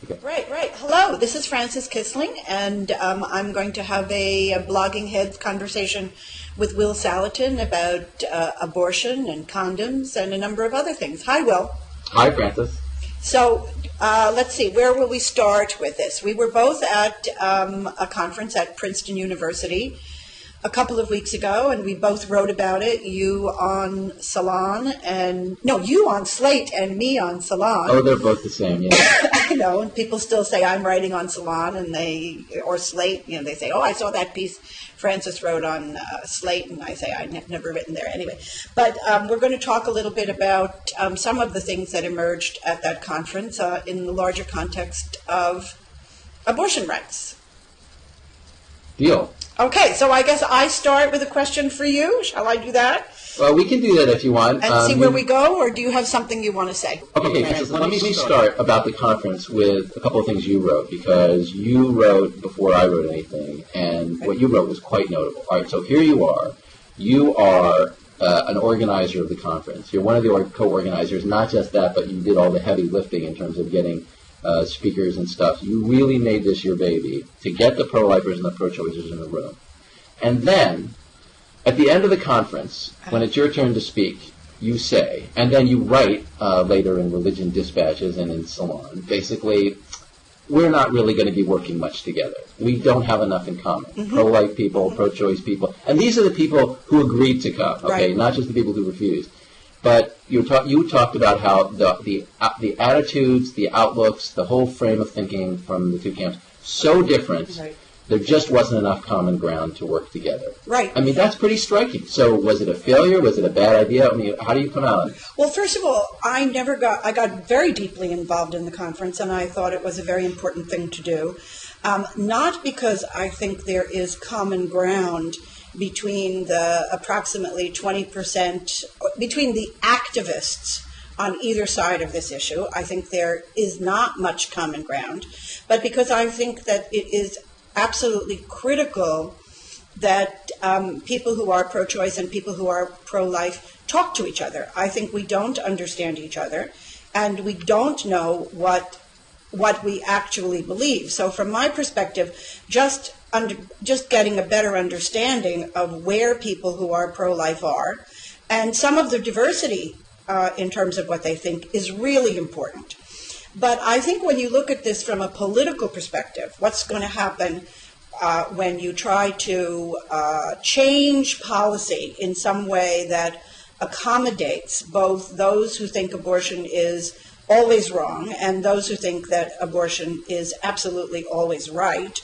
Okay. Right. Hello, this is Frances Kissling, and I'm going to have a blogging heads conversation with Will Saletan about abortion and condoms and a number of other things. Hi, Will. Hi, Frances. So let's see, where will we start with this? We were both at a conference at Princeton University a couple of weeks ago, and we both wrote about it. You on you on Slate and me on Salon. Oh, they're both the same, yeah. I know, and people still say I'm writing on Salon or Slate. They say, "Oh, I saw that piece Frances wrote on Slate," and I say I've never written there anyway. But we're going to talk a little bit about some of the things that emerged at that conference in the larger context of abortion rights. Deal. Okay, so I guess I start with a question for you. Shall I do that? Well, we can do that if you want. And see where we go, or do you have something you want to say? Okay, Frances, let me start about the conference with a couple of things you wrote, because you wrote before I wrote anything, and what you wrote was quite notable. All right, so here you are. You are an organizer of the conference. You're one of the co-organizers. Not just that, but you did all the heavy lifting in terms of getting speakers and stuff. You really made this your baby to get the pro-lifers and the pro-choicers in the room. And then, at the end of the conference, when it's your turn to speak, you say, and then you write later in Religion Dispatches and in Salon, basically, we're not really going to be working much together. We don't have enough in common. Mm-hmm. Pro-life people, pro-choice people, and these are the people who agreed to come, okay, right. Not just the people who refused. But you talked about how the attitudes, the outlooks, the whole frame of thinking from the two camps, so different, right. There just wasn't enough common ground to work together. Right. I mean, that's pretty striking. So was it a failure? Was it a bad idea? I mean, how do you come out on it? Well, first of all, I got very deeply involved in the conference, and I thought it was a very important thing to do. Not because I think there is common ground between the approximately 20%, between the activists on either side of this issue. I think there is not much common ground, but because I think that it is absolutely critical that people who are pro-choice and people who are pro-life talk to each other. I think we don't understand each other, and we don't know what we actually believe. So from my perspective, just getting a better understanding of where people who are pro-life are, and some of the diversity in terms of what they think is really important. But I think when you look at this from a political perspective, what's going to happen when you try to change policy in some way that accommodates both those who think abortion is always wrong and those who think that abortion is absolutely always right,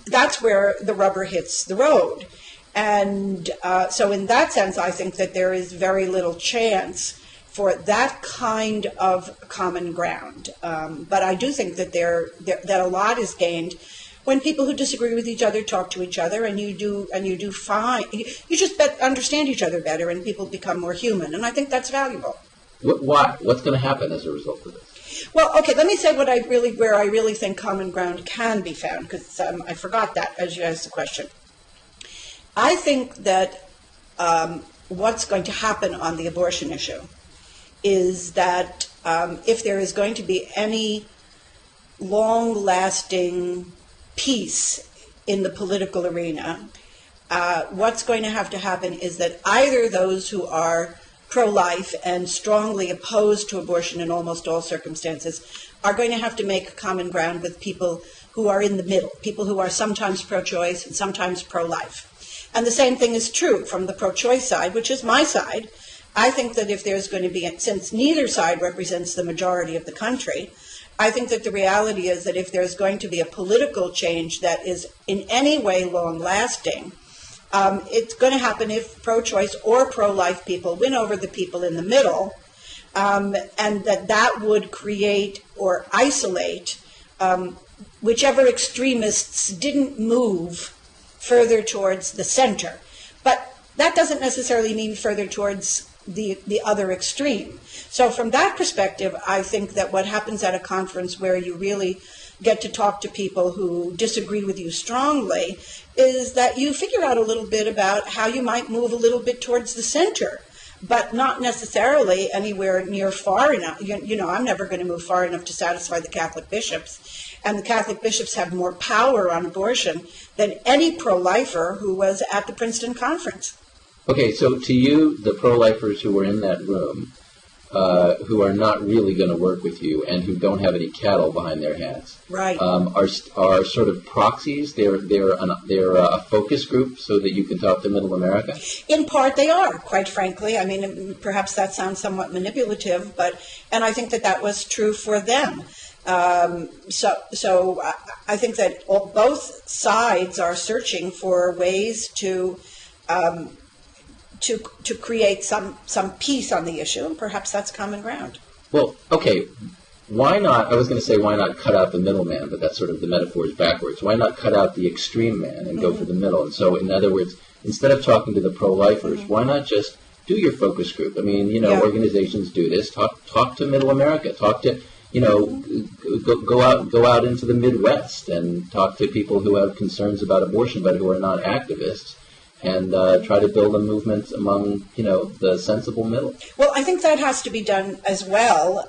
that's where the rubber hits the road. And so in that sense, I think that there is very little chance for that kind of common ground. But I do think that that a lot is gained when people who disagree with each other talk to each other, and you do fine. You just understand each other better, and people become more human. And I think that's valuable. Why? What's going to happen as a result of this? Well, okay. Let me say where I really think common ground can be found, because I forgot that as you asked the question. I think that what's going to happen on the abortion issue is that if there is going to be any long-lasting peace in the political arena, what's going to happen is that either those who are pro-life and strongly opposed to abortion in almost all circumstances are going to have to make common ground with people who are in the middle, people who are sometimes pro-choice and sometimes pro-life. And the same thing is true from the pro-choice side, which is my side. I think that if there's going to be, since neither side represents the majority of the country, I think that the reality is that if there's going to be a political change that is in any way long-lasting, it's going to happen if pro-choice or pro-life people win over the people in the middle, and that would create or isolate whichever extremists didn't move further towards the center. But that doesn't necessarily mean further towards the other extreme. So from that perspective, I think that what happens at a conference where you really get to talk to people who disagree with you strongly is that you figure out a little bit about how you might move a little bit towards the center but not necessarily anywhere near far enough. I'm never going to move far enough to satisfy the Catholic bishops. And the Catholic bishops have more power on abortion than any pro-lifer who was at the Princeton conference. Okay, so to you, the pro-lifers who were in that room, who are not really going to work with you and who don't have any cattle behind their hats, right, are sort of proxies. They're a focus group so that you can talk to Middle America. In part, they are. Quite frankly, I mean, perhaps that sounds somewhat manipulative, and I think that was true for them. So I think that both sides are searching for ways to create some peace on the issue, and perhaps that's common ground. Well, okay, why not, I was going to say why not cut out the middleman, but that's sort of the metaphor is backwards. Why not cut out the extreme man and go for the middle? And so, in other words, instead of talking to the pro-lifers, why not just do your focus group? I mean, organizations do this. Talk to Middle America. Talk to, go out into the Midwest and talk to people who have concerns about abortion but who are not activists. And try to build a movement among, the sensible middle. Well, I think that has to be done as well.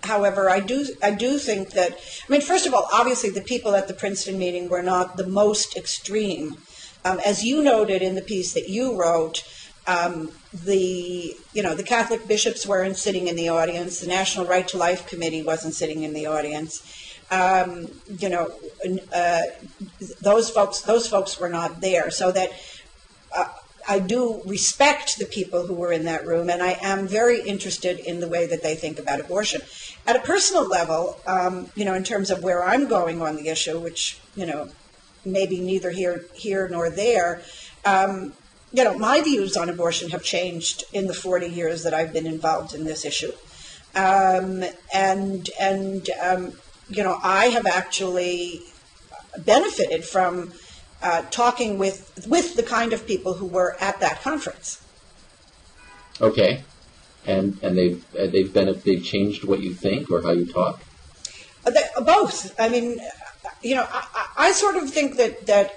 However, I do think that, first of all, obviously the people at the Princeton meeting were not the most extreme. As you noted in the piece that you wrote, the Catholic bishops weren't sitting in the audience. The National Right to Life Committee wasn't sitting in the audience. Those folks were not there. So that I do respect the people who were in that room, and I am very interested in the way that they think about abortion. At a personal level, in terms of where I'm going on the issue, which, maybe neither here nor there, my views on abortion have changed in the 40 years that I've been involved in this issue. I have actually benefited from talking with the kind of people who were at that conference. Okay, and they've changed what you think or how you talk. Both. I sort of think that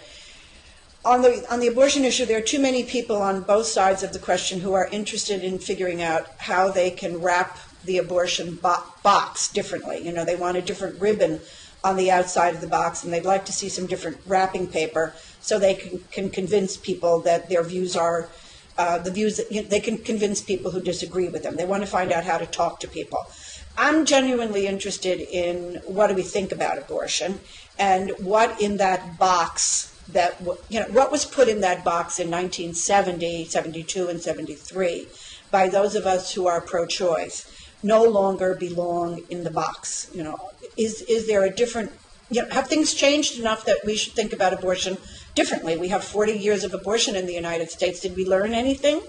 on the abortion issue, there are too many people on both sides of the question who are interested in figuring out how they can wrap the abortion box differently. They want a different ribbon on the outside of the box, and they'd like to see some different wrapping paper so they can convince people that their views are the views that they can convince people who disagree with them. They want to find out how to talk to people. I'm genuinely interested in what do we think about abortion and what in that box what was put in that box in 1970, 72, and 73 by those of us who are pro-choice no longer belong in the box. Is there a different, have things changed enough that we should think about abortion differently? We have 40 years of abortion in the United States. Did we learn anything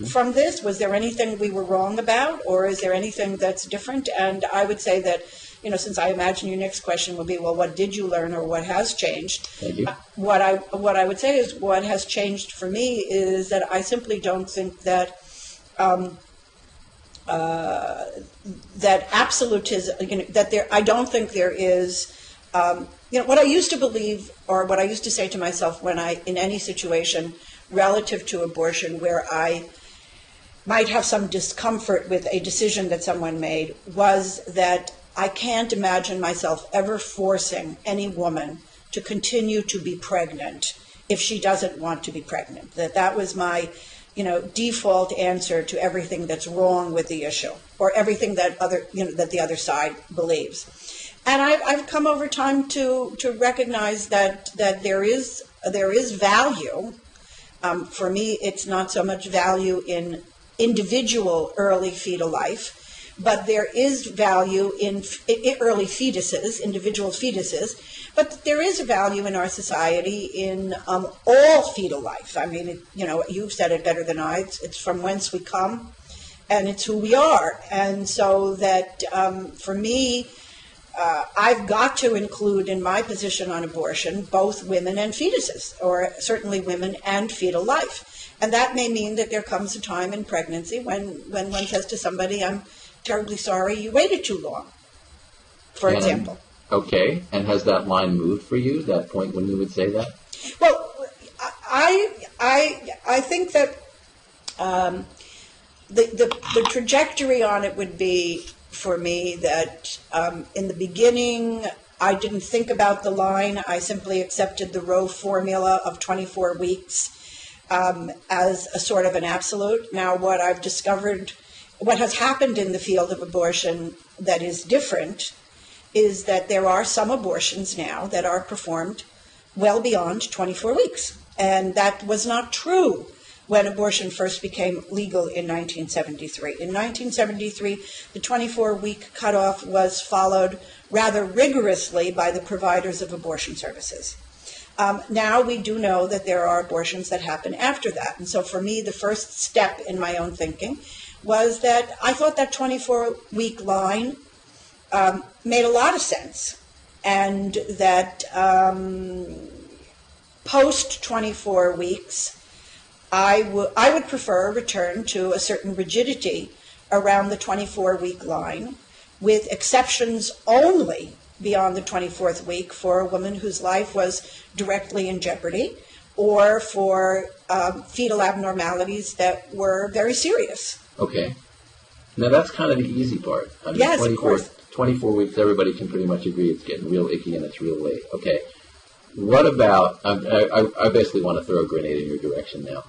from this? Was there anything we were wrong about, or is there anything that's different? And I would say that, since I imagine your next question will be, well, what did you learn or what has changed? Thank you. What I would say is what has changed for me is that I simply don't think that that absolutism, I don't think there is, what I used to believe or what I used to say to myself when in any situation relative to abortion where I might have some discomfort with a decision that someone made was that I can't imagine myself ever forcing any woman to continue to be pregnant if she doesn't want to be pregnant. That was my default answer to everything that's wrong with the issue or everything that that the other side believes. And I've come over time to recognize that there is value. For me, it's not so much value in individual early fetal life, but there is value in early fetuses, individual fetuses. But there is a value in our society in all fetal life. You've said it better than I. It's from whence we come, and it's who we are. And so that for me, I've got to include in my position on abortion both women and fetuses, or certainly women and fetal life. And that may mean that there comes a time in pregnancy when one says to somebody, I'm terribly sorry you waited too long, for example. Okay, and has that line moved for you, that point when you would say that? Well, I think that the trajectory on it would be, for me, that in the beginning, I didn't think about the line. I simply accepted the Roe formula of 24 weeks as a sort of an absolute. Now, what I've discovered, what has happened in the field of abortion that is different, is that there are some abortions now that are performed well beyond 24 weeks. And that was not true when abortion first became legal in 1973. In 1973, the 24-week cutoff was followed rather rigorously by the providers of abortion services. Now we do know that there are abortions that happen after that. And so for me, the first step in my own thinking was that I thought that 24-week line made a lot of sense, and that post 24 weeks, I would prefer a return to a certain rigidity around the 24-week line, with exceptions only beyond the 24th week for a woman whose life was directly in jeopardy, or for fetal abnormalities that were very serious. Okay. Now that's kind of the easy part. I mean, yes, of course. 24 weeks, everybody can pretty much agree it's getting real icky and it's real late. Okay. What about, I basically want to throw a grenade in your direction now.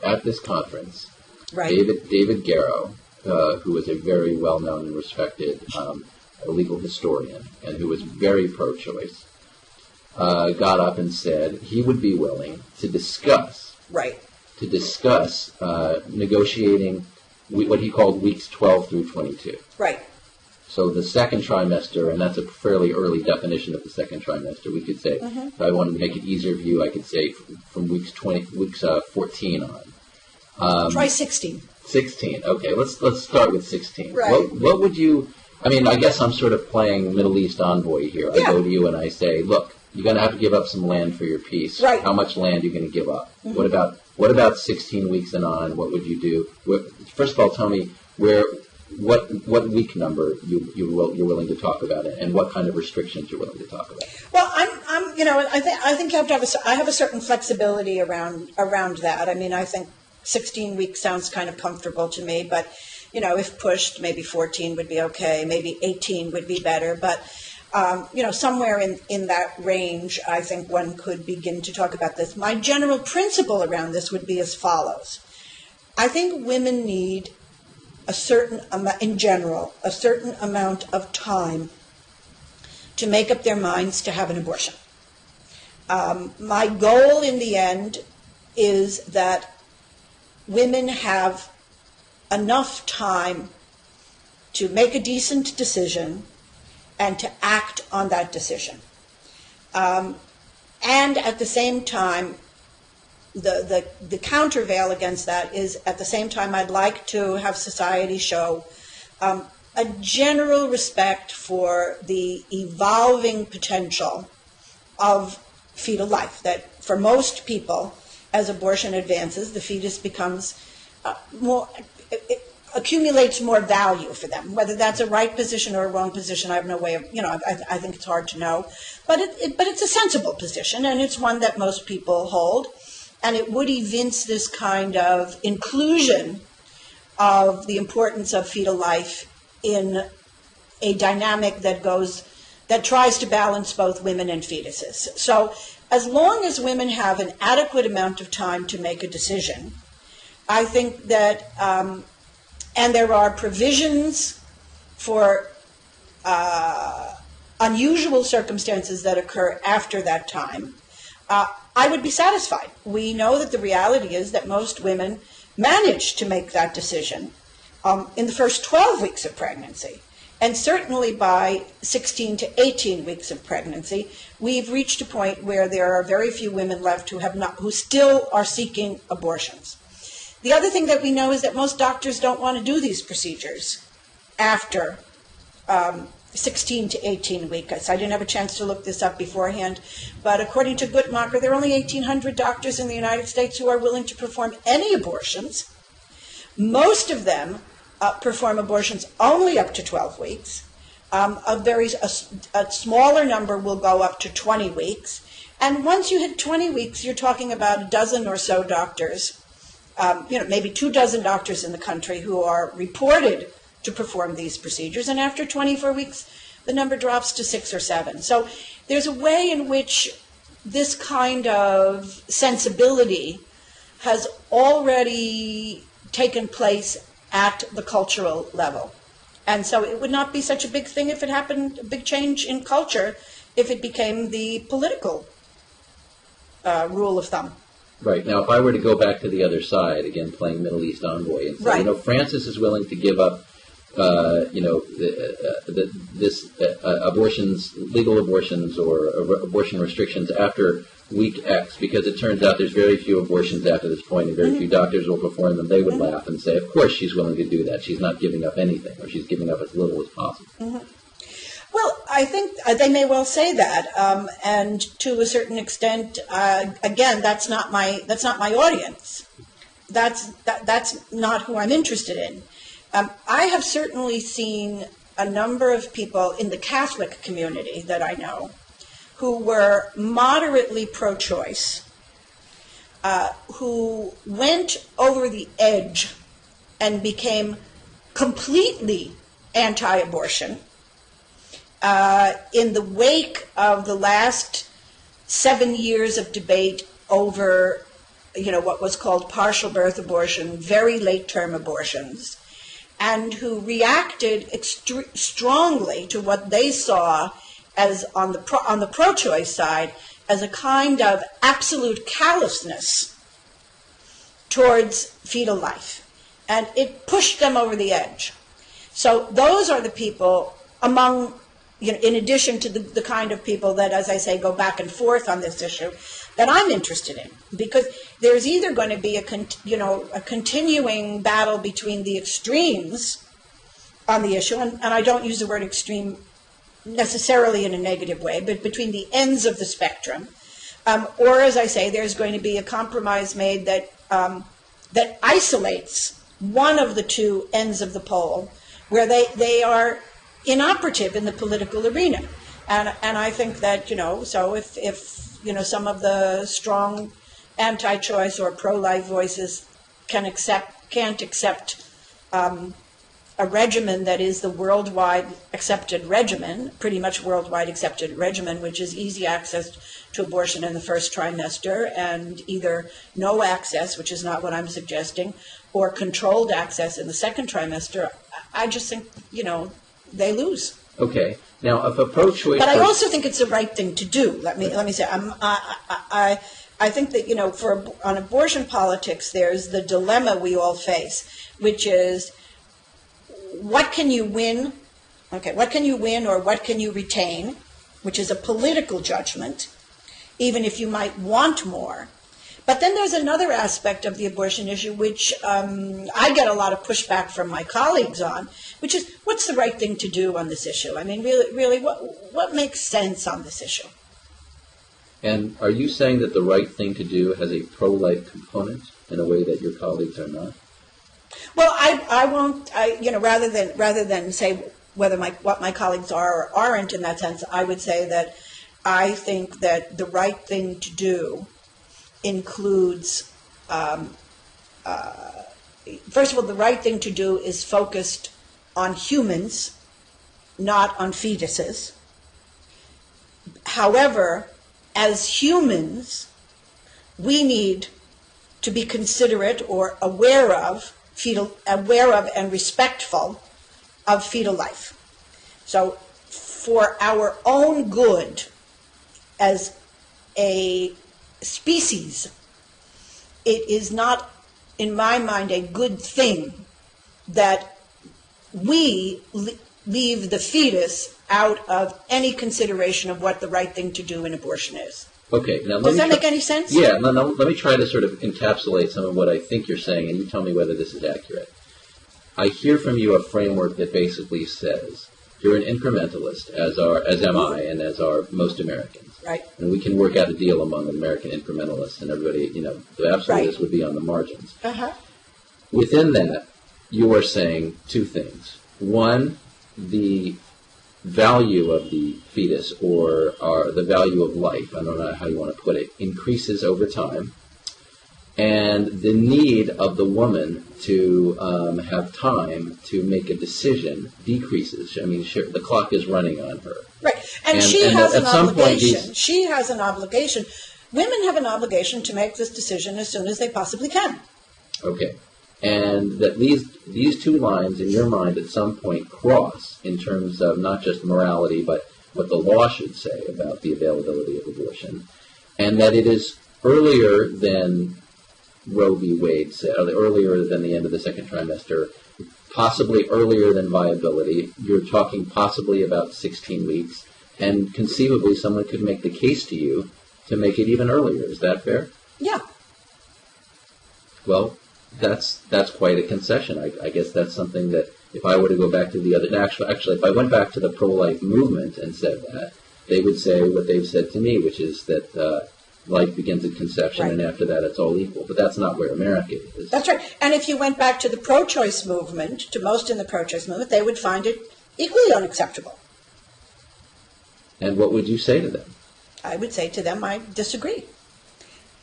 At this conference, right. David Garrow, who is a very well-known and respected legal historian and who was very pro-choice, got up and said he would be willing to discuss negotiating what he called weeks 12 through 22. Right. So the second trimester, and that's a fairly early definition of the second trimester, we could say, if I wanted to make it easier for you, I could say from weeks 14 on. Try 16. 16. Okay, let's start with 16. Right. What would you? I mean, I guess I'm sort of playing Middle East envoy here. Yeah. I go to you and I say, look, you're going to have to give up some land for your peace. Right. How much land are you going to give up? What about 16 weeks and on? What would you do? First of all, tell me what week number you're willing to talk about it, and what kind of restrictions you're willing to talk about. Well, I think you have to have I have a certain flexibility around that. I mean, I think 16 weeks sounds kind of comfortable to me, but if pushed, maybe 14 would be okay, maybe 18 would be better, but somewhere in that range, I think one could begin to talk about this. My general principle around this would be as follows. I think women need a certain amount of time to make up their minds to have an abortion. My goal in the end is that women have enough time to make a decent decision and to act on that decision. And at the same time, the countervail against that is, at the same time, I'd like to have society show a general respect for the evolving potential of fetal life, that for most people, as abortion advances, the fetus becomes accumulates more value for them. Whether that's a right position or a wrong position, I have no way of, I think it's hard to know. But it's a sensible position, and it's one that most people hold. And it would evince this kind of inclusion of the importance of fetal life in a dynamic that tries to balance both women and fetuses. So as long as women have an adequate amount of time to make a decision, I think that, and there are provisions for unusual circumstances that occur after that time, I would be satisfied. We know that the reality is that most women manage to make that decision in the first 12 weeks of pregnancy. And certainly by 16 to 18 weeks of pregnancy, we've reached a point where there are very few women left who still are seeking abortions. The other thing that we know is that most doctors don't want to do these procedures after 16 to 18 weeks. I didn't have a chance to look this up beforehand, but according to Guttmacher, there are only 1,800 doctors in the United States who are willing to perform any abortions. Most of them perform abortions only up to 12 weeks. A smaller number will go up to 20 weeks. And once you hit 20 weeks, you're talking about a dozen or so doctors maybe 24 doctors in the country who are reported to perform these procedures, and after 24 weeks, the number drops to 6 or 7. So there's a way in which this kind of sensibility has already taken place at the cultural level. And so it would not be such a big thing if it happened, a big change in culture, if it became the political rule of thumb. Right. Now, if I were to go back to the other side, again, playing Middle East envoy, and say, right. Francis is willing to give up, abortions, legal abortions or abortion restrictions after week X, because it turns out there's very few abortions after this point, and very few doctors will perform them. They would laugh and say, of course she's willing to do that. She's not giving up anything, or she's giving up as little as possible. Well, I think they may well say that, and to a certain extent, again, that's not my audience. That's not who I'm interested in. I have certainly seen a number of people in the Catholic community that I know who were moderately pro-choice, who went over the edge and became completely anti-abortion in the wake of the last 7 years of debate over, what was called partial birth abortion, very late-term abortions, and who reacted strongly to what they saw as on the pro-choice side as a kind of absolute callousness towards fetal life, and it pushed them over the edge. So those are the people among, in addition to the kind of people that, as I say, go back and forth on this issue, that I'm interested in, because there's either going to be a continuing battle between the extremes on the issue, and I don't use the word extreme necessarily in a negative way, but between the ends of the spectrum, or, as I say, there's going to be a compromise made that isolates one of the two ends of the pole, where they are inoperative in the political arena. And I think that, so if some of the strong anti-choice or pro-life voices can't accept a regimen that is the worldwide accepted regimen, pretty much worldwide accepted regimen, which is easy access to abortion in the first trimester, and either no access, which is not what I'm suggesting, or controlled access in the second trimester, I just think, they lose. Okay. Now, if a pro-choice... But I also think it's the right thing to do. Let me say, I think that, on abortion politics, there's the dilemma we all face, which is, what can you win? Okay, what can you win or what can you retain, which is a political judgment, even if you might want more. But then there's another aspect of the abortion issue, which I get a lot of pushback from my colleagues on, which is, what's the right thing to do on this issue? I mean, really, what makes sense on this issue? And are you saying that the right thing to do has a pro-life component in a way that your colleagues are not? Well, I won't. Rather than say whether what my colleagues are or aren't in that sense, I would say that I think that the right thing to do includes, first of all, the right thing to do is focused on humans, not on fetuses. However, as humans, we need to be considerate or aware of and respectful of fetal life. So for our own good as a species, it is not, in my mind, a good thing that we leave the fetus out of any consideration of what the right thing to do in abortion is. Okay. Now, does that make any sense? Yeah. No, let me try to sort of encapsulate some of what I think you're saying, and you tell me whether this is accurate. I hear from you a framework that basically says you're an incrementalist, as am I, and as are most Americans. Right. And we can work out a deal among American incrementalists, and everybody, the absolutists would be on the margins. Uh-huh. Within that, you are saying two things. One, the value of the fetus or the value of life, I don't know how you want to put it, increases over time. and the need of the woman to have time to make a decision decreases. I mean, the clock is running on her. Right, and she has an obligation. She has an obligation. Women have an obligation to make this decision as soon as they possibly can. Okay. And that these two lines in your mind at some point cross in terms of not just morality, but what the law should say about the availability of abortion, and that it is earlier than Roe v. Wade said, earlier than the end of the second trimester, possibly earlier than viability. You're talking possibly about 16 weeks, and conceivably someone could make the case to you to make it even earlier. Is that fair? Yeah. Well, that's quite a concession. I guess that's something that if I were to go back to the other, actually, if I went back to the pro-life movement and said that, they would say what they've said to me, which is that life begins at conception, right, and after that it's all equal. But that's not where America is. That's right. And if you went back to the pro-choice movement, to most in the pro-choice movement, they would find it equally unacceptable. And what would you say to them? I would say to them, I disagree.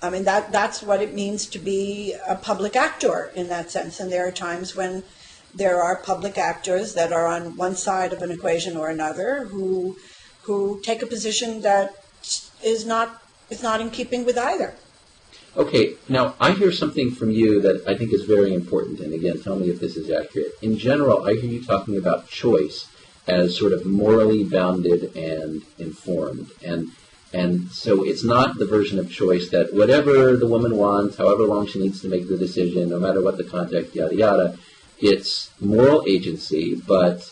I mean, that's what it means to be a public actor in that sense. And there are times when there are public actors that are on one side of an equation or another who take a position that is not in keeping with either. Okay, now I hear something from you that I think is very important. And again, tell me if this is accurate. In general, I hear you talking about choice as sort of morally bounded and informed. And so it's not the version of choice that whatever the woman wants, however long she needs to make the decision, no matter what the context, yada, yada, it's moral agency, but,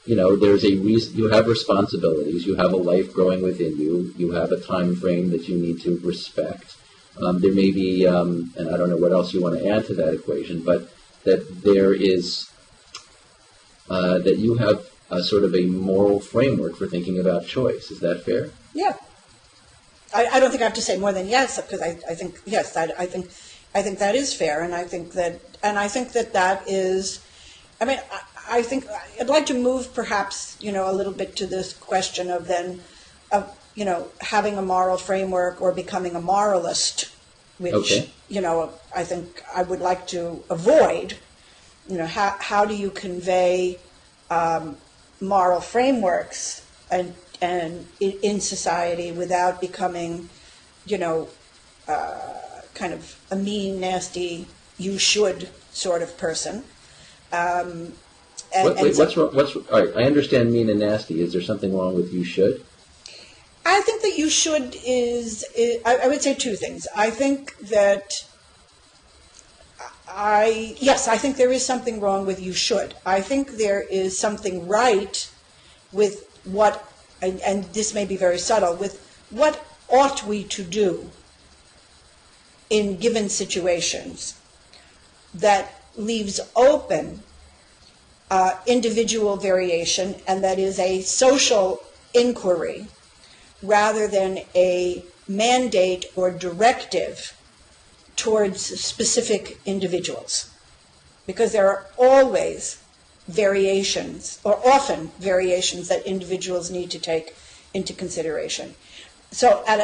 you know, there's a reason. You have responsibilities. You have a life growing within you. You have a time frame that you need to respect. There may be, and I don't know what else you want to add to that equation, but that there is, that you have a sort of a moral framework for thinking about choice. Is that fair? Yeah. I don't think I have to say more than yes, because I think yes, I think that is fair, and I think that is. I mean, I think I'd like to move perhaps, you know, a little bit to this question of you know, having a moral framework or becoming a moralist, which okay, you know, I think I would like to avoid. You know, how do you convey moral frameworks and in society without becoming, you know, kind of a mean, nasty, you should sort of person. What's wrong? All right, I understand mean and nasty. Is there something wrong with you should? I think that you should is I would say two things. I think that I think there is something wrong with you should. I think there is something right with what, and this may be very subtle, with what ought we to do in given situations that leaves open individual variation, and that is a social inquiry rather than a mandate or directive towards specific individuals. Because there are always variations, or often variations, that individuals need to take into consideration. So at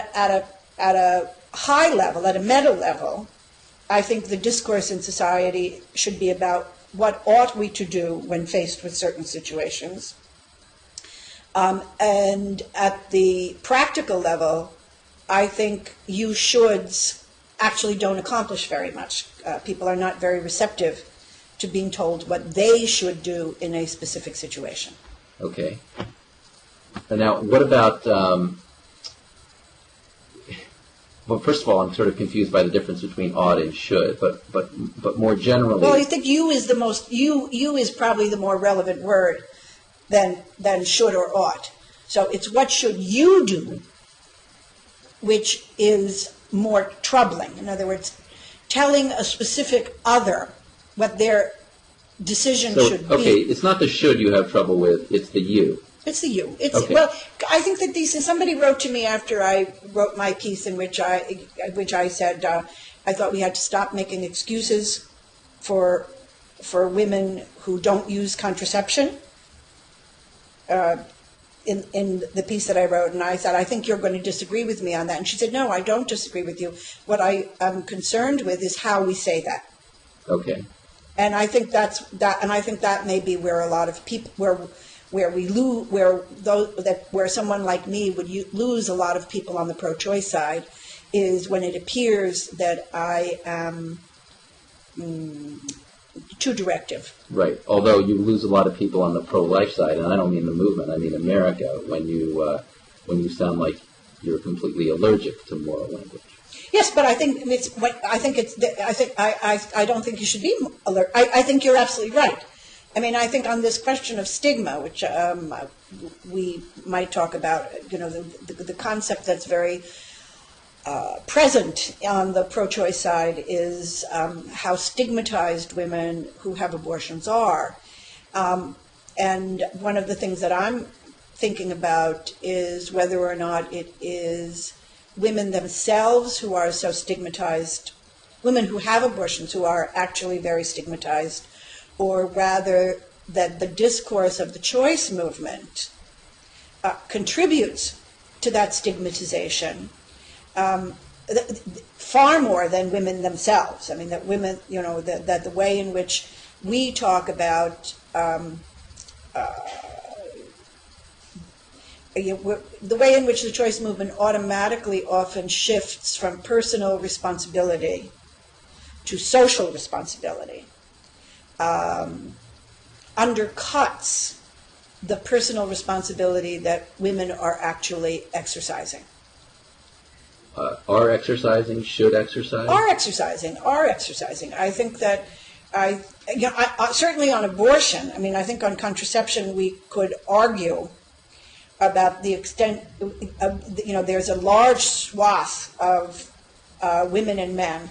a high level, at a meta level, I think the discourse in society should be about what ought we to do when faced with certain situations. And at the practical level, I think you shoulds actually don't accomplish very much. People are not very receptive to being told what they should do in a specific situation. Okay. And now, what about, well, first of all, I'm sort of confused by the difference between ought and should, but more generally. Well, I think you is probably the more relevant word than should or ought. So it's what should you do, which is more troubling. In other words, telling a specific other what their decision should be. Okay, it's not the should you have trouble with, it's the you. It's the you. It's okay. Well, I think that somebody wrote to me after I wrote my piece in which I said I thought we had to stop making excuses for women who don't use contraception. in the piece that I wrote, and I said, I think you're going to disagree with me on that. And she said, no, I don't disagree with you. What I am concerned with is how we say that. Okay. And I think that may be where a lot of people, where someone like me would lose a lot of people on the pro-choice side, is when it appears that I am too directive. Right. Although you lose a lot of people on the pro-life side, and I don't mean the movement, I mean America, when you sound like you're completely allergic to moral language. Yes, but I think I don't think you should be alert. I think you're absolutely right. I mean, I think on this question of stigma, which we might talk about, the concept that's very present on the pro-choice side is how stigmatized women who have abortions are. And one of the things that I'm thinking about is whether or not it is women themselves who are so stigmatized, women who have abortions who are actually very stigmatized, or rather that the discourse of the choice movement contributes to that stigmatization far more than women themselves. I mean, that women, that the way in which we talk about the way in which the choice movement automatically often shifts from personal responsibility to social responsibility undercuts the personal responsibility that women are actually exercising. Are exercising, should exercise? Are exercising. I think that I certainly on abortion, I mean, I think on contraception we could argue about the extent, there's a large swath of women and men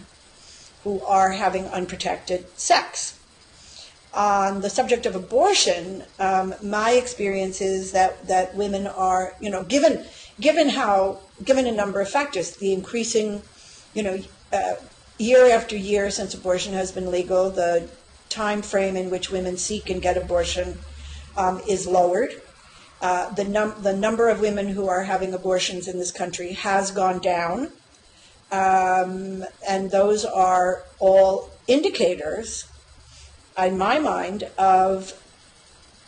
who are having unprotected sex. On the subject of abortion, my experience is that women are, given a number of factors, the increasing, year after year since abortion has been legal, the time frame in which women seek and get abortion is lowered. The number of women who are having abortions in this country has gone down, and those are all indicators, in my mind, of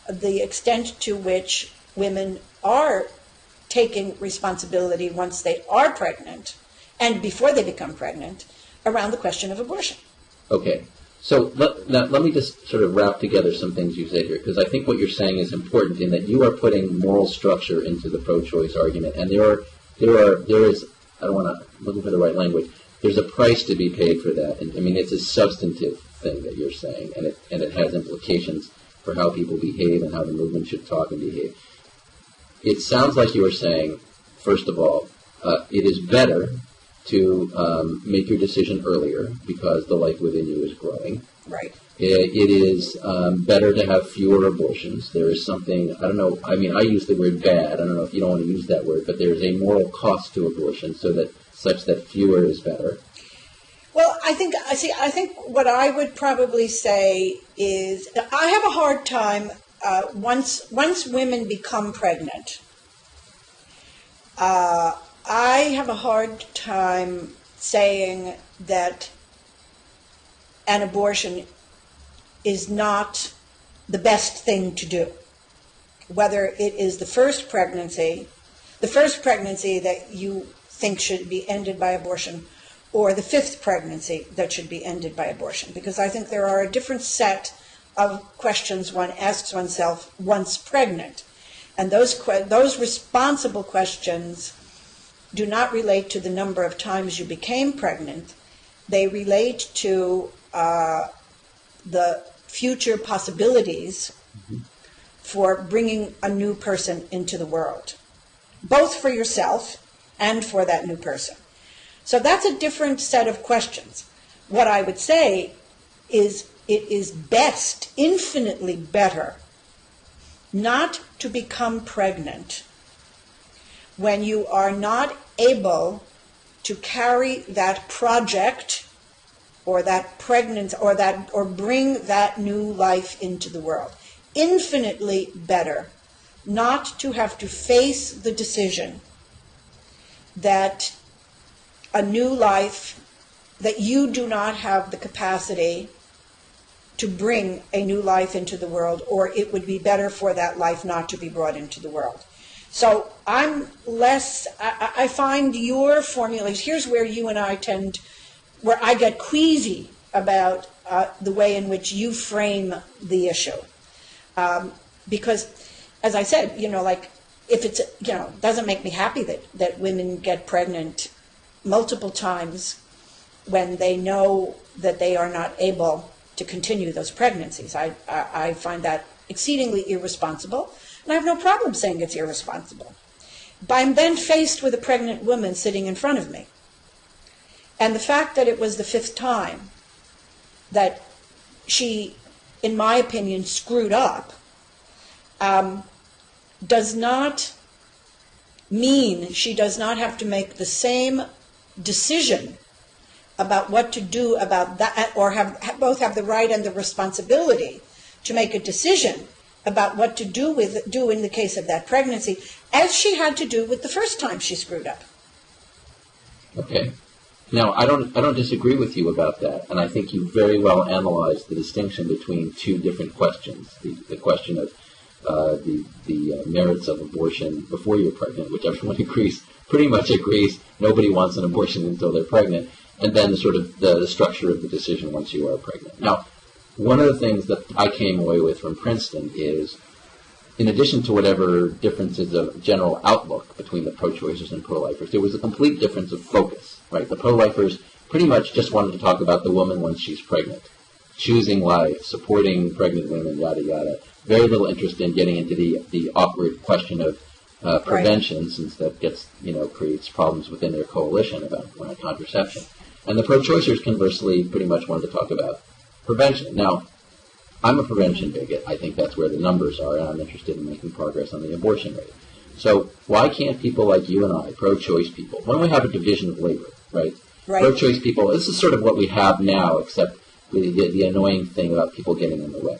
the extent to which women are taking responsibility once they are pregnant and before they become pregnant around the question of abortion. Okay. So let me just sort of wrap together some things you said here, because I think what you're saying is important in that you are putting moral structure into the pro-choice argument, and there is, I don't want to, looking for the right language, there's a price to be paid for that. And I mean, it's a substantive thing that you're saying, and it has implications for how people behave and how the movement should talk and behave. It sounds like you are saying, first of all, it is better to make your decision earlier because the life within you is growing. Right. It is better to have fewer abortions. There is something, I don't know, I mean, I use the word bad. I don't know if you don't want to use that word, but there's a moral cost to abortion such that fewer is better. Well, I think what I would probably say is I have a hard time once women become pregnant. I have a hard time saying that an abortion is not the best thing to do. Whether it is the first pregnancy that you think should be ended by abortion, or the fifth pregnancy that should be ended by abortion. Because I think there are a different set of questions one asks oneself once pregnant. And those responsible questions do not relate to the number of times you became pregnant. They relate to the future possibilities for bringing a new person into the world, both for yourself and for that new person. So that's a different set of questions. What I would say is it is best, infinitely better, not to become pregnant when you are not able to carry that project or that pregnancy or bring that new life into the world. Infinitely better not to have to face the decision that a new life, that you do not have the capacity to bring a new life into the world, or it would be better for that life not to be brought into the world. So I find your formulation, here's where you and I where I get queasy about the way in which you frame the issue. Because, as I said, like, if it's, doesn't make me happy that women get pregnant multiple times when they know that they are not able to continue those pregnancies. I find that exceedingly irresponsible, and I have no problem saying it's irresponsible. But I'm then faced with a pregnant woman sitting in front of me. And the fact that it was the 5th time that she, in my opinion, screwed up, does not mean she does not have to make the same decision about what to do about that, or both have the right and the responsibility to make a decision about what to do in the case of that pregnancy, as she had to do with the first time she screwed up. Okay. Now, I don't disagree with you about that, and I think you very well analyzed the distinction between two different questions. The question of the merits of abortion before you're pregnant, which everyone pretty much agrees, nobody wants an abortion until they're pregnant, and then the structure of the decision once you are pregnant. Now, one of the things that I came away with from Princeton is, in addition to whatever differences of general outlook between the pro-choicers and pro-lifers, there was a complete difference of focus, right? The pro-lifers pretty much just wanted to talk about the woman once she's pregnant, choosing life, supporting pregnant women, yada, yada. Very little interest in getting into the awkward question of prevention, right, since that creates problems within their coalition about contraception. And the pro-choicers, conversely, pretty much wanted to talk about prevention. Now, I'm a prevention bigot. I think that's where the numbers are, and I'm interested in making progress on the abortion rate. So why can't people like you and I, pro-choice people, when we have a division of labor, right? Pro-choice people, this is sort of what we have now, except the annoying thing about people getting in the way.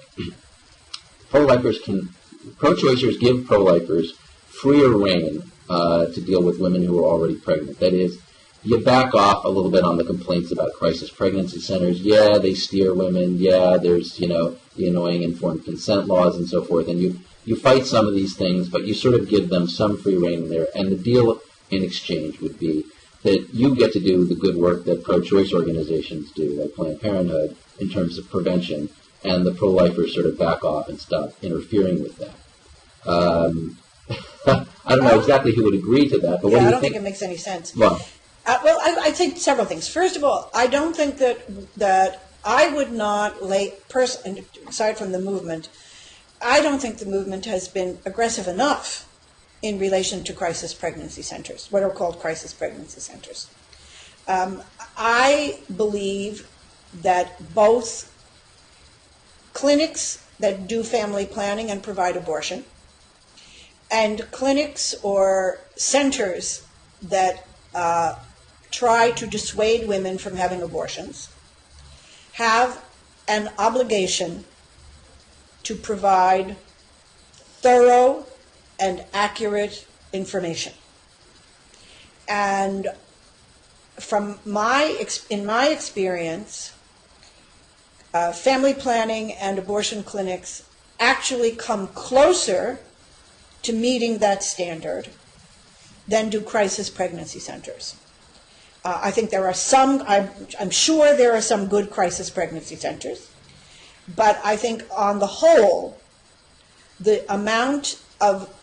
Pro-choicers give pro-lifers freer reign to deal with women who are already pregnant. That is, you back off a little bit on the complaints about crisis pregnancy centers. Yeah, they steer women. Yeah, there's, the annoying informed consent laws and so forth. And you fight some of these things, but you sort of give them some free reign there. And the deal in exchange would be that you get to do the good work that pro-choice organizations do, like Planned Parenthood, in terms of prevention, and the pro-lifers sort of back off and stop interfering with that. I don't know exactly who would agree to that, but what do you think? I don't think it makes any sense. Well, I think several things. First of all, I don't think that I would not aside from the movement, I don't think the movement has been aggressive enough in relation to crisis pregnancy centers, what are called crisis pregnancy centers. I believe that both clinics that do family planning and provide abortion, and clinics or centers that try to dissuade women from having abortions have an obligation to provide thorough and accurate information. And in my experience, family planning and abortion clinics actually come closer to meeting that standard than do crisis pregnancy centers. I think there are some, I'm sure there are some good crisis pregnancy centers, but I think on the whole, the amount of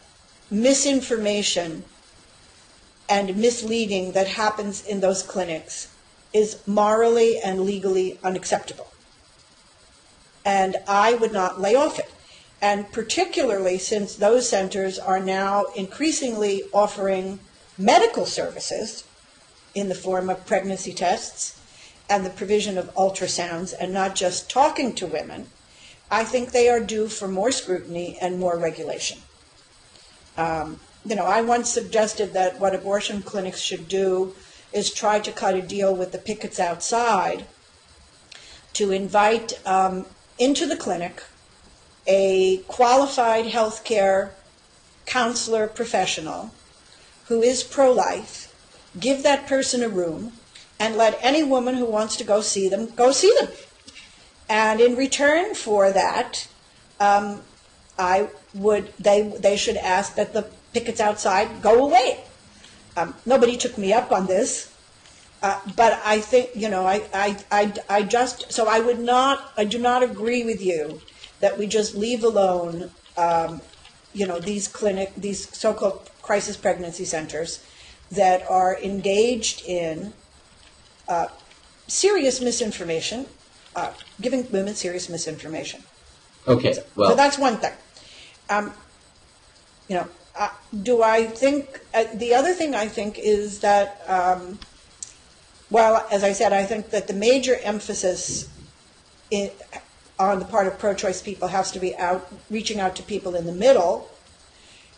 misinformation and misleading that happens in those clinics is morally and legally unacceptable. And I would not lay off it. And particularly since those centers are now increasingly offering medical services in the form of pregnancy tests and the provision of ultrasounds and not just talking to women, I think they are due for more scrutiny and more regulation. I once suggested that what abortion clinics should do is try to cut a deal with the pickets outside to invite into the clinic a qualified healthcare counselor professional who is pro-life, give that person a room, and let any woman who wants to go see them, go see them. And in return for that, they should ask that the pickets outside go away. Nobody took me up on this, but I think, I do not agree with you that we just leave alone, these so-called crisis pregnancy centers that are engaged in serious misinformation, giving women serious misinformation. Okay, well, so that's one thing. Do I think the other thing I think is that, as I said, I think that the major emphasis on the part of pro-choice people has to be reaching out to people in the middle.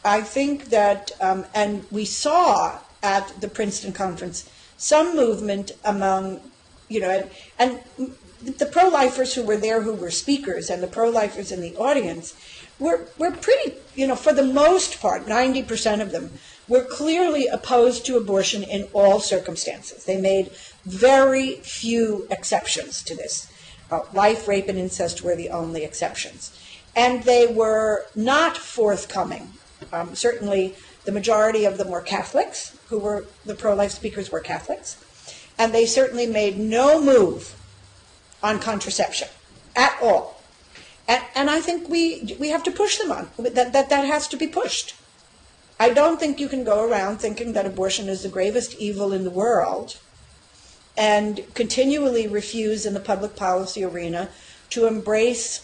I think that, and we saw at the Princeton conference some movement among, and the pro-lifers who were there, who were speakers, and the pro-lifers in the audience were pretty, for the most part, 90% of them were clearly opposed to abortion in all circumstances. They made very few exceptions to this. Life, rape, and incest were the only exceptions. And they were not forthcoming. Certainly, the majority of them were Catholics, who were the pro-life speakers were Catholics. And they certainly made no move on contraception at all. And I think we have to push them on. That has to be pushed. I don't think you can go around thinking that abortion is the gravest evil in the world and continually refuse in the public policy arena to embrace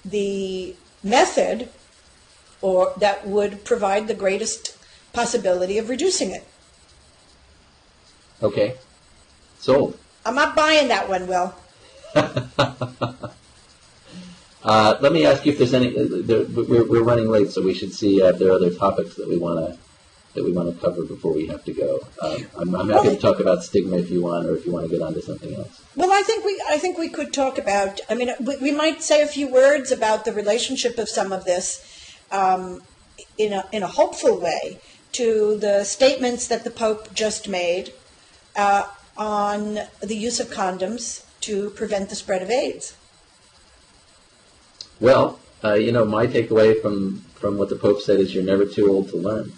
the method or that would provide the greatest possibility of reducing it. Okay. Sold. I'm not buying that one, Will. Let me ask you if there's any. We're running late, so we should see if there are other topics that we want to cover before we have to go. I'm happy to talk about stigma if you want, or if you want to get on to something else. Well, I think we could talk about. I mean, we might say a few words about the relationship of some of this, in a hopeful way, to the statements that the Pope just made on the use of condoms to prevent the spread of AIDS. Well, my takeaway from what the Pope said is you're never too old to learn.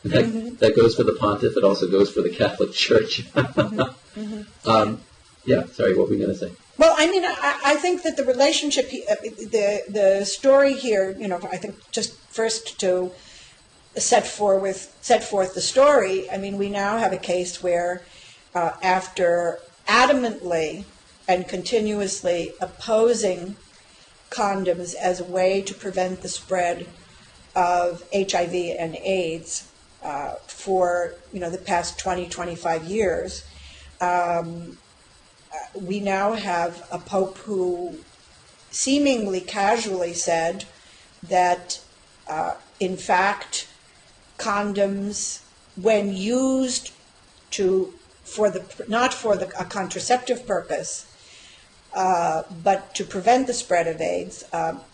That goes for the pontiff. It also goes for the Catholic Church. Yeah, sorry, what were you going to say? Well, I mean, I think that the relationship, the story here, I think just first to set forth the story, I mean, we now have a case where after adamantly and continuously opposing condoms as a way to prevent the spread of HIV and AIDS for the past 20, 25 years, we now have a Pope who seemingly casually said that in fact condoms, when used not for a contraceptive purpose, but to prevent the spread of AIDS,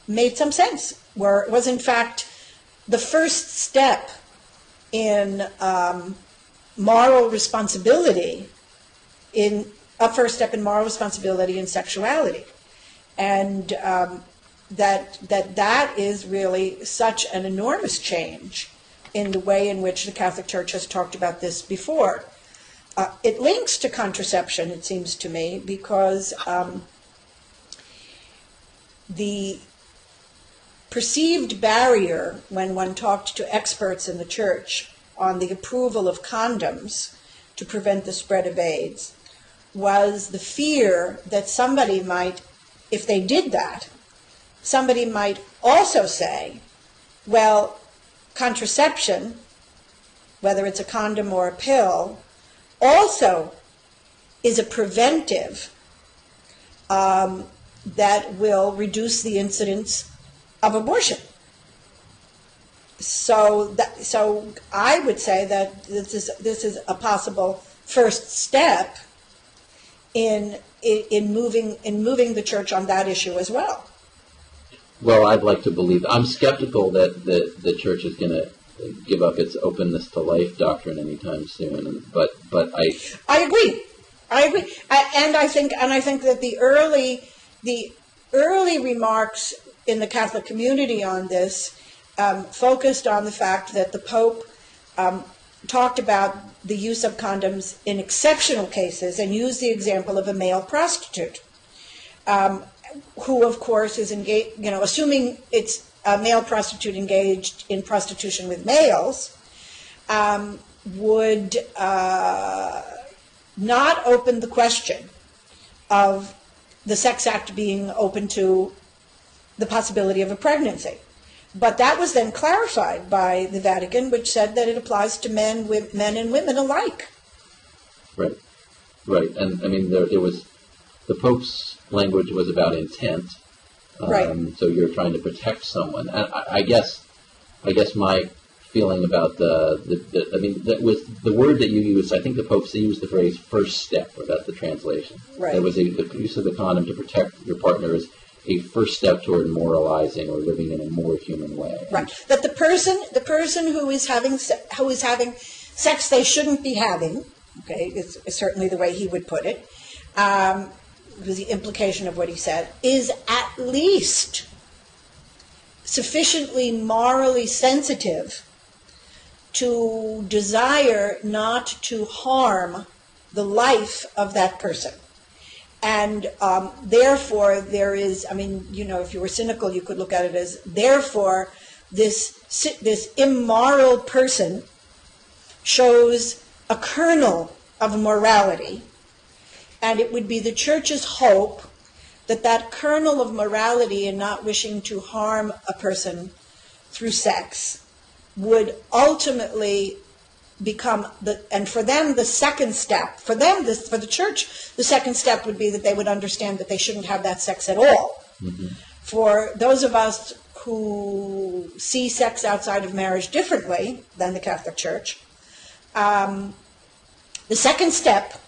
made some sense, where it was in fact the first step in moral responsibility, in sexuality. And that is really such an enormous change in the way in which the Catholic Church has talked about this before. It links to contraception, it seems to me, because the perceived barrier when one talked to experts in the church on the approval of condoms to prevent the spread of AIDS was the fear that somebody might, if they did that, somebody might also say, well, contraception, whether it's a condom or a pill, also is a preventive that will reduce the incidence of abortion. So I would say that this is a possible first step in moving the church on that issue as well. Well, I'd like to believe. I'm skeptical that the church is going to give up its openness to life doctrine anytime soon. But I agree. And I think that the early remarks in the Catholic community on this focused on the fact that the Pope talked about the use of condoms in exceptional cases and used the example of a male prostitute, who, of course, is engaged, assuming it's a male prostitute engaged in prostitution with males, would not open the question of the sex act being open to the possibility of a pregnancy. But that was then clarified by the Vatican, which said that it applies to men and women alike. Right. And I mean, there was, the Pope's language was about intent. Right. So you're trying to protect someone. And I guess my feeling about that was the word that you used. I think the Pope used the phrase "first step," or that's the translation. Right. It was the use of the condom to protect your partner is a first step toward moralizing or living in a more human way. Right. That the person who is having sex they shouldn't be having. Okay, is certainly the way he would put it. Was the implication of what he said, is at least sufficiently morally sensitive to desire not to harm the life of that person. And therefore there is, if you were cynical, you could look at it as, therefore, this immoral person shows a kernel of morality. And it would be the Church's hope that that kernel of morality in not wishing to harm a person through sex would ultimately become and for them the second step, for the Church, the second step would be that they would understand that they shouldn't have that sex at all. Mm-hmm. For those of us who see sex outside of marriage differently than the Catholic Church, the second step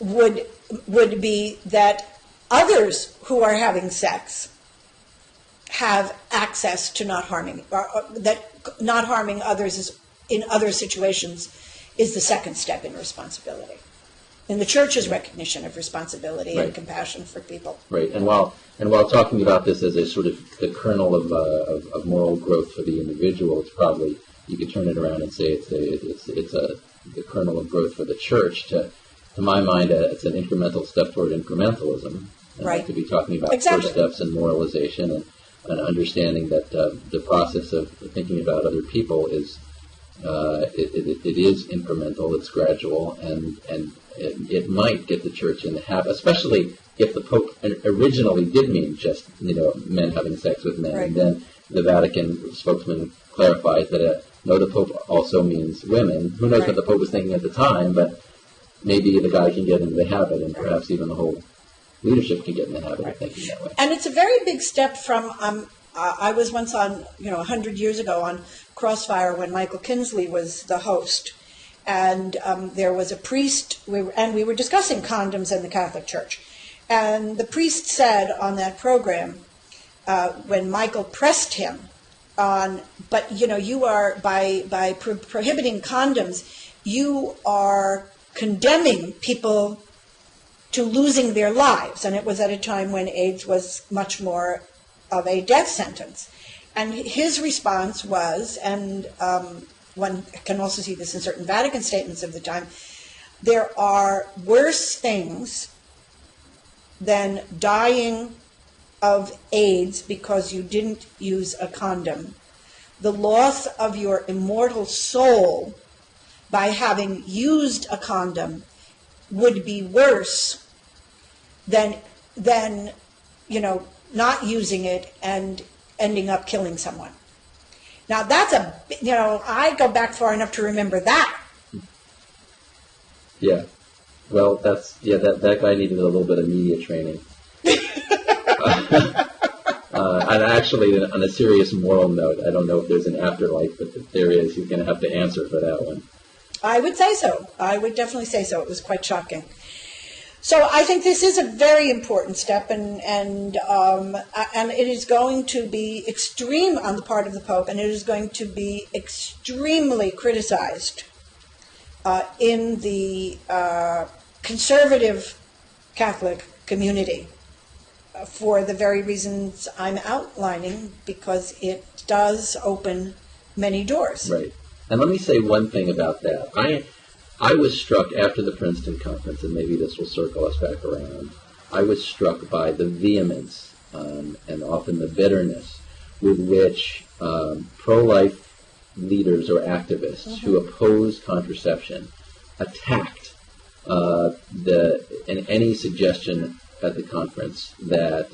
would be that others who are having sex have access to not harming, or that not harming others is, in other situations, is the second step in responsibility, in the Church's recognition of responsibility and compassion for people. Right, and while talking about this as a sort of the kernel of moral growth for the individual, it's probably, you could turn it around and say it's the kernel of growth for the Church. To my mind, it's an incremental step toward incrementalism. Right. To be talking about exactly. First steps in moralization and understanding that the process of thinking about other people is it is incremental, it's gradual, and it might get the Church in the habit, especially if the Pope originally did mean just men having sex with men, and then the Vatican spokesman clarifies that no, the Pope also means women. Who knows what the Pope was thinking at the time, but maybe the guy can get into the habit, and perhaps even the whole leadership can get in the habit of thinking that way. And it's a very big step from, I was once on, 100 years ago on Crossfire when Michael Kingsley was the host. And there was a priest, we were discussing condoms in the Catholic Church. And the priest said on that program, when Michael pressed him on, but you are, by prohibiting condoms, you are condemning people to losing their lives. And it was at a time when AIDS was much more of a death sentence. And his response was, and one can also see this in certain Vatican statements of the time, there are worse things than dying of AIDS because you didn't use a condom. The loss of your immortal soul by having used a condom would be worse than not using it and ending up killing someone. Now that's I go back far enough to remember that. Yeah. Well, that guy needed a little bit of media training. And actually, on a serious moral note, I don't know if there's an afterlife, but if there is, you're going to have to answer for that one. I would say so. I would definitely say so. It was quite shocking. So I think this is a very important step, and it is going to be extreme on the part of the Pope, and it is going to be extremely criticized in the conservative Catholic community for the very reasons I'm outlining, because it does open many doors. Right. And let me say one thing about that. I was struck after the Princeton conference, and maybe this will circle us back around, I was struck by the vehemence and often the bitterness with which pro-life leaders or activists who oppose contraception attacked any suggestion at the conference that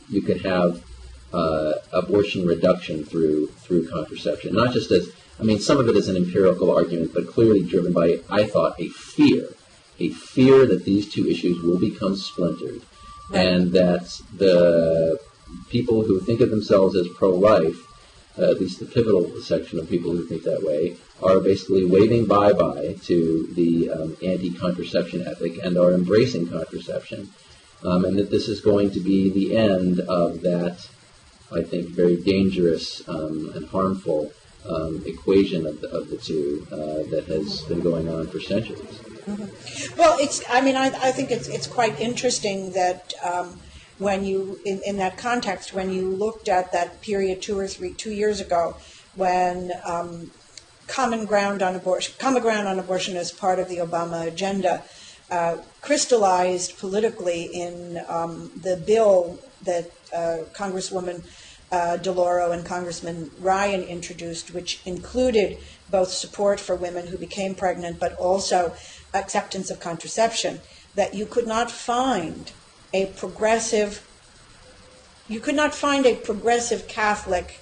you could have abortion reduction through contraception. Not just as, I mean, some of it is an empirical argument, but clearly driven by, I thought, a fear that these two issues will become splintered, and that the people who think of themselves as pro-life, at least the pivotal section of people who think that way, are basically waving bye-bye to the anti-contraception ethic and are embracing contraception, and that this is going to be the end of that, I think, very dangerous and harmful equation of the two that has been going on for centuries. Well, I think it's quite interesting that when you, in that context, when you looked at that period 2 years ago, when common ground on abortion as part of the Obama agenda crystallized politically in the bill that Congresswoman DeLauro and Congressman Ryan introduced, which included both support for women who became pregnant, but also acceptance of contraception, that you could not find a progressive Catholic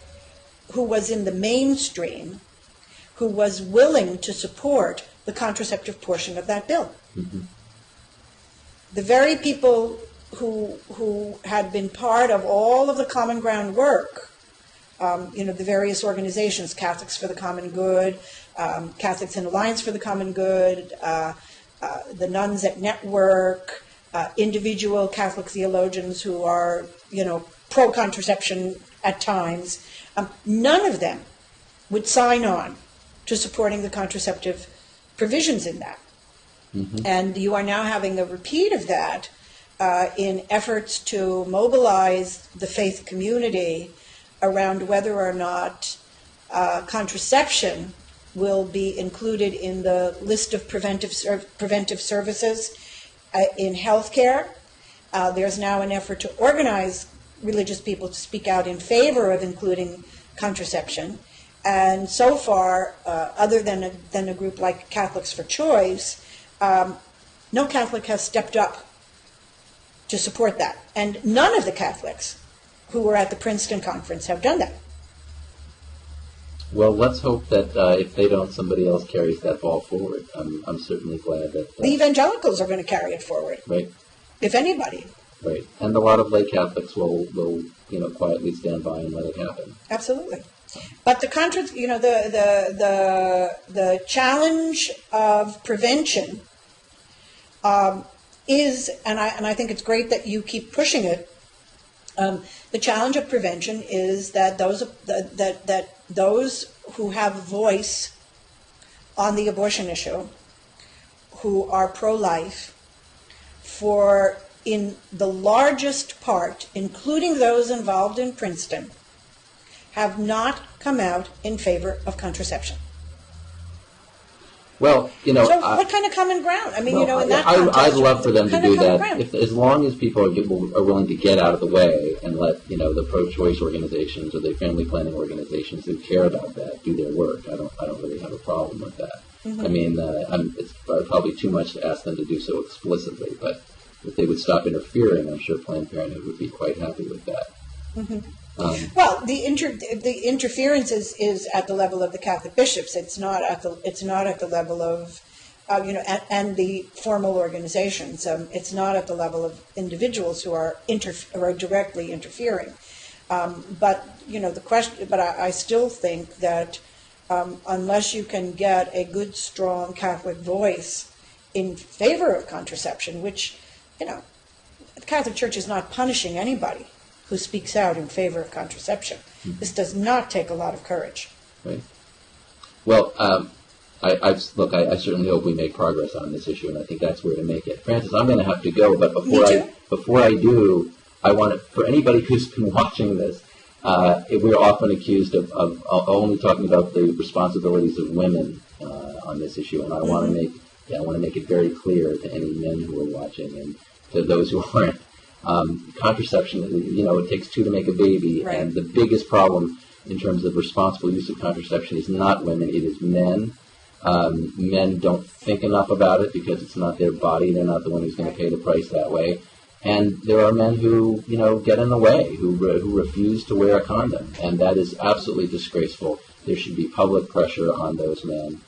who was in the mainstream who was willing to support the contraceptive portion of that bill. Mm-hmm. The very people who had been part of all of the common ground work, the various organizations, Catholics for the Common Good, Catholics in Alliance for the Common Good, the Nuns at Network, individual Catholic theologians who are, pro-contraception at times, none of them would sign on to supporting the contraceptive provisions in that. Mm-hmm. And you are now having a repeat of that in efforts to mobilize the faith community around whether or not contraception will be included in the list of preventive services in healthcare. There's now an effort to organize religious people to speak out in favor of including contraception. And so far, other than a group like Catholics for Choice, no Catholic has stepped up to support that. And none of the Catholics who were at the Princeton conference have done that. Well, let's hope that if they don't, somebody else carries that ball forward. I'm certainly glad that... the evangelicals are going to carry it forward. Right. If anybody. Right. And a lot of lay Catholics will quietly stand by and let it happen. Absolutely. But the challenge of prevention is, and I think it's great that you keep pushing it. The challenge of prevention is that those who have a voice on the abortion issue, who are pro-life, for in the largest part, including those involved in Princeton, have not come out in favor of contraception. Well, So what kind of common ground? I mean, in that context, I'd love for them to do that. As long as people are willing to get out of the way and let, the pro-choice organizations or the family planning organizations who care about that do their work, I don't really have a problem with that. Mm-hmm. I mean, it's probably too much to ask them to do so explicitly, but if they would stop interfering, I'm sure Planned Parenthood would be quite happy with that. Mm-hmm. Well, the interference is at the level of the Catholic bishops. It's not at the level of, and the formal organizations. It's not at the level of individuals who are directly interfering. But the question. But I still think that unless you can get a good, strong Catholic voice in favor of contraception, which, the Catholic Church is not punishing anybody who speaks out in favor of contraception. Mm-hmm. This does not take a lot of courage. Right. Well, I certainly hope we make progress on this issue, and I think that's where to make it. Frances, I'm going to have to go, but before I do, I want to, for anybody who's been watching this, we're often accused of only talking about the responsibilities of women on this issue, and I want to make it very clear to any men who are watching and to those who aren't. Contraception, it takes two to make a baby, right. And the biggest problem in terms of responsible use of contraception is not women, it is men. Men don't think enough about it because it's not their body. They're not the one who's going to pay the price that way. And there are men who, get in the way, who refuse to wear a condom. And that is absolutely disgraceful. There should be public pressure on those men.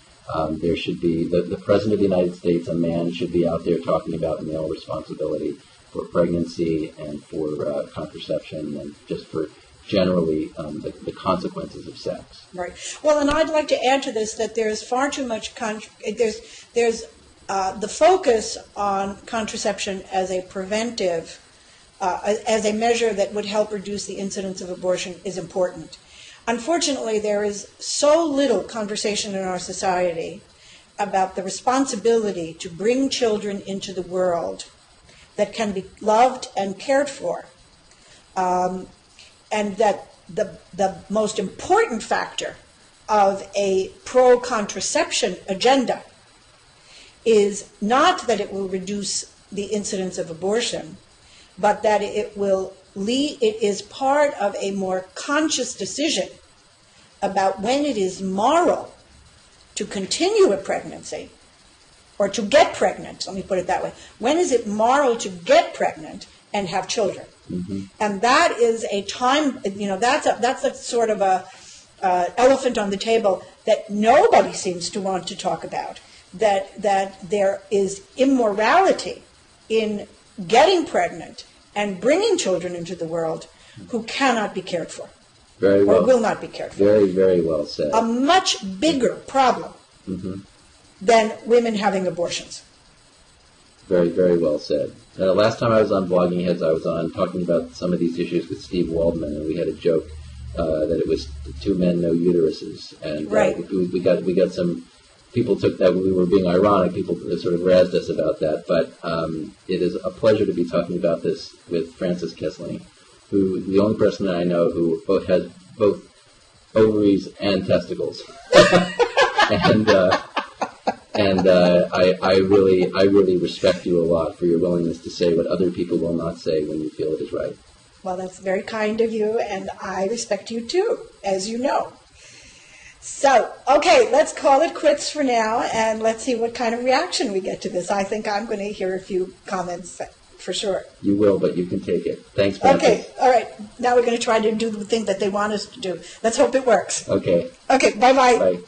There should be, the President of the United States, a man, should be out there talking about male responsibility for pregnancy and for contraception and just for generally the consequences of sex. Right. Well, and I'd like to add to this that there's far too much, there's the focus on contraception as a preventive, as a measure that would help reduce the incidence of abortion is important. Unfortunately, there is so little conversation in our society about the responsibility to bring children into the world that can be loved and cared for. And that the most important factor of a pro-contraception agenda is not that it will reduce the incidence of abortion, but that it is part of a more conscious decision about when it is moral to continue a pregnancy or to get pregnant, let me put it that way. When is it moral to get pregnant and have children? Mm-hmm. And that is a time, that's a sort of a elephant on the table that nobody seems to want to talk about. That there is immorality in getting pregnant and bringing children into the world who cannot be cared for. Very well. Or will not be cared for. Very, very well said. A much bigger problem than women having abortions. Very, very well said. Last time I was on Blogging Heads, I was on talking about some of these issues with Steve Waldman, and we had a joke that it was two men, no uteruses. And right. we got some people took that we were being ironic. People sort of razzed us about that. But it is a pleasure to be talking about this with Frances Kissling, who the only person that I know who has both ovaries and testicles. And I really respect you a lot for your willingness to say what other people will not say when you feel it is right. Well, that's very kind of you, and I respect you too, as you know. So, okay, let's call it quits for now, and let's see what kind of reaction we get to this. I think I'm going to hear a few comments for sure. You will, but you can take it. Thanks, Frances. Okay, all right. Now we're going to try to do the thing that they want us to do. Let's hope it works. Okay. Okay, bye-bye. Bye.